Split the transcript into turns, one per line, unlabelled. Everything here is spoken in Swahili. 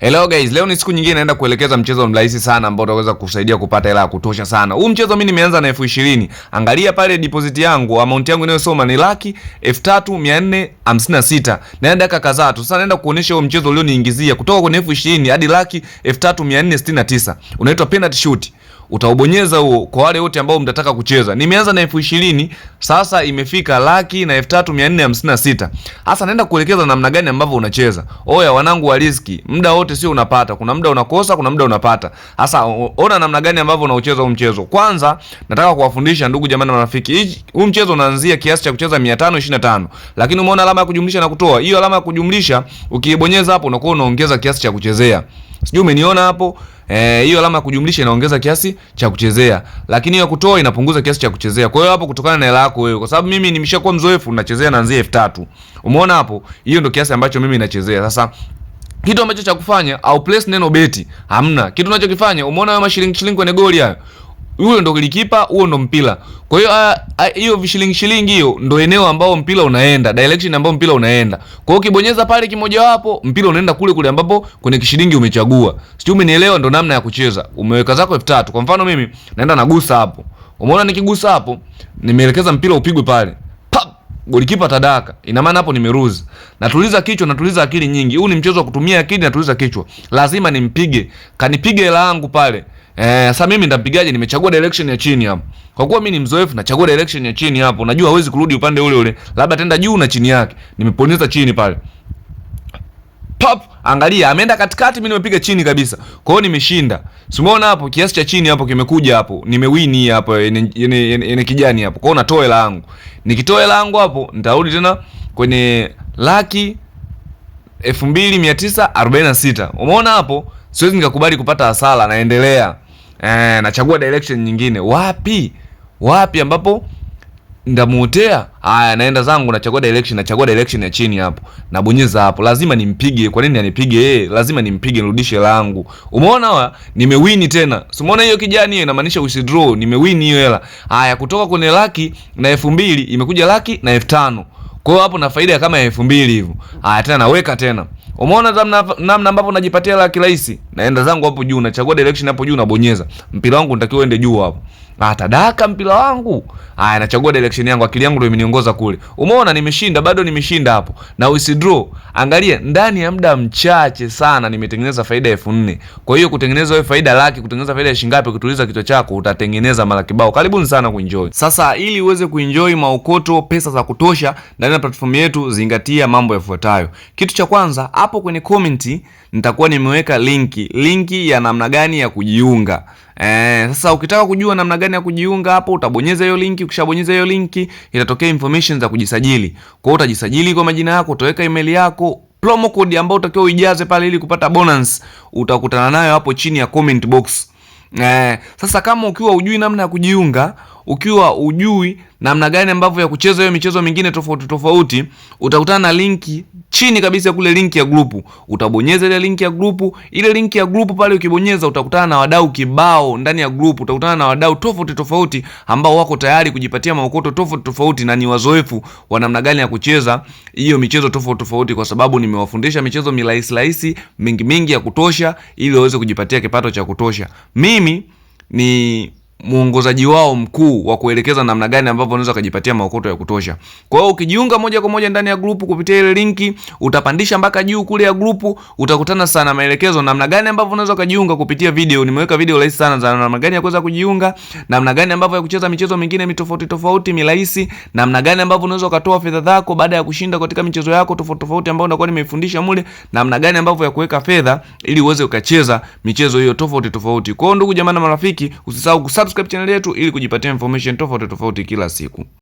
Hello guys, leo ni siku nyingine naenda kuelekeza mchezo mrahisi sana ambao utaweza kusaidia kupata hela ya kutosha sana. Huu mchezo mimi nimeanza na elfu 20. Angalia pale deposit yangu, amount yangu inayosoma ni 3,456. Naenda dakika kadhaa tu. Sasa naenda kuonesha huo mchezo ulioniingizia kutoka kwenye elfu 20 hadi 3,469. Unaitwa penalty shoot. Utaubonyeza huo kwa wale wote ambao mtataka kucheza. Nimeanza na elfu 20, sasa imefika 3,456. Sasa naenda kuelekeza namna gani ambavyo unacheza. Oya wanangu wa riziki, muda wote sio unapata. Kuna muda unakosa, kuna muda unapata. Sasa ona namna gani ambavyo unaucheza huu mchezo. Kwanza nataka kuwafundisha ndugu jamaa na marafiki. Huu mchezo unaanzia kiasi cha kucheza 525. Lakini umeona alama ya kujumlisha na kutoa. Hiyo alama ya kujumlisha ukiibonyeza hapo unakuwa unaongeza kiasi cha kuchezea. Sijui umeniona hapo? Hiyo alama ya kujumlisha inaongeza kiasi cha kuchezea, lakini hiyo kutoa inapunguza kiasi cha kuchezea. Kwa hiyo hapo kutokana na hela yako wewe, kwa sababu mimi nimeshakuwa mzoefu nachezea naanzia 3,000. Umeona hapo? Hiyo ndio kiasi ambacho mimi nachezea. Sasa kitu ambacho cha kufanya au place neno beti. Hamna. Kitu unachokifanya, umeona hayo mashilingi kwenye goli hayo. Huyo ndo golikipa, huo ndo mpira. Kwa hiyo hiyo vishilingi hiyo ndo eneo ambao mpira unaenda, direction ambao mpira unaenda. Kwa hiyo ukibonyeza pale kimoja wapo, mpira unaenda kule ambapo kwenye kishilingi umechagua. Sijui umenielewa? Ndo namna ya kucheza. Umeweka zako 3,000. Kwa mfano mimi naenda nagusa hapo. Umeona nikigusa hapo, nimeelekeza mpira upigwe pale. Pap! Golikipa tadaka. Ina maana hapo nimeruzi. Natuliza kichwa, natuliza akili nyingi. Huu ni mchezo wa kutumia akili, natuliza kichwa. Lazima nimpige. Kanipige hela yangu pale. Sasa mimi nitampigaje? Nimechagua direction ya chini hapo. Kwa kuwa mimi ni mzoefu nachagua direction ya chini hapo. Najua hawezi kurudi upande ule ule. Labda tenda juu na chini yake. Nimeponyeza chini pale. Pop, angalia ameenda katikati, mimi nimepiga chini kabisa. Kwa hiyo nimeshinda. Simuona hapo kiasi cha chini hapo kimekuja hapo. Nimewini hapo ene kijani hapo. Kwa hiyo natoa hela yangu. Nikitoa hela yangu hapo nitarudi tena kwenye 2,946. Umeona hapo? Siwezi nikakubali kupata hasara, naendelea. Nachagua direction nyingine. Wapi ambapo ndamuotea? Haya, naenda zangu nachagua direction ya chini hapo. Nabonyeza hapo. Lazima nimpige. Kwa nini anipige? Lazima nimpige nirudishe langu. Umeona nimewini tena. Umeona hiyo kijani hiyo inamaanisha withdraw. Nimewini hiyo hela. Haya, kutoka kwenye 1,000,000 imekuja 1,500,000. Kwa hiyo hapo na faida kama ya 2,000 hivyo. Haya, tena naweka tena. Umeona namna ambapo najipatia hela kirahisi? Naenda zangu hapo juu, nachagua direction hapo juu, nabonyeza. Mpira wangu unatakiwa uende juu hapo. Tadaka mpira wangu. Haya, nachagua direction yangu, akili yangu ndio imeniongoza kule. Umeona nimeshinda, bado nimeshinda hapo. Na withdraw. Angalia ndani ya muda mchache sana nimetengeneza faida ya 4,000. Kwa hiyo kutengeneza wewe faida laki, kutengeneza faida ya shilingi ngapi ukituliza kichwa chako utatengeneza mara kibao. Karibuni sana kuenjoy. Sasa ili uweze kuenjoy maokoto, pesa za kutosha ndani ya platform yetu, zingatia mambo yafuatayo. Kitu cha kwanza, hapo kwenye comment nitakuwa nimeweka linki ya namna gani ya kujiunga. Sasa ukitaka kujua namna gani ya kujiunga hapo utabonyeza hiyo linki. Ukishabonyeza hiyo linki itatokea information za kujisajili. Kwa hiyo utajisajili kwa majina yako, utaweka email yako, promo code ambayo utakiwa uijaze pale ili kupata bonus utakutana nayo hapo chini ya comment box. Sasa kama ukiwa ujui namna ya kujiunga, ukiwa ujui namna gani ambavyo ya kucheza hiyo michezo mingine tofauti, utakutana na linki chini kabisa kule, linki ya grupu. Utabonyeza ile linki ya grupu. Ile linki ya grupu pale ukibonyeza utakutana na wadau kibao ndani ya grupu. Utakutana na wadau tofauti ambao wako tayari kujipatia maokoto tofauti na ni wazoefu wa namna gani ya kucheza hiyo michezo tofauti, kwa sababu nimewafundisha michezo rahisi mingi ya kutosha ili waweze kujipatia kipato cha kutosha. Mimi ni muongozaji wao mkuu wa kuelekeza namna gani ambavyo unaweza kujipatia maokoto ya kutosha. Kwa hiyo ukijiunga moja kwa moja ndani ya grupu kupitia ile linki, utapandisha mpaka juu kule ya grupu, utakutana sana maelekezo namna gani ambavyo unaweza kujiunga kupitia video. Nimeweka video rahisi sana za namna gani ya kuweza kujiunga, namna gani ambavyo ya kucheza michezo mingine tofauti rahisi, namna gani ambavyo unaweza kutoa fedha zako baada ya kushinda katika michezo yako tofauti ambayo nakuwa nimeifundisha mule, namna gani ambavyo ya kuweka fedha ili uweze ukacheza michezo hiyo tofauti. Kwa hiyo ndugu jamaa na marafiki, usisahau subscribe channel yetu ili kujipatia information tofauti kila siku.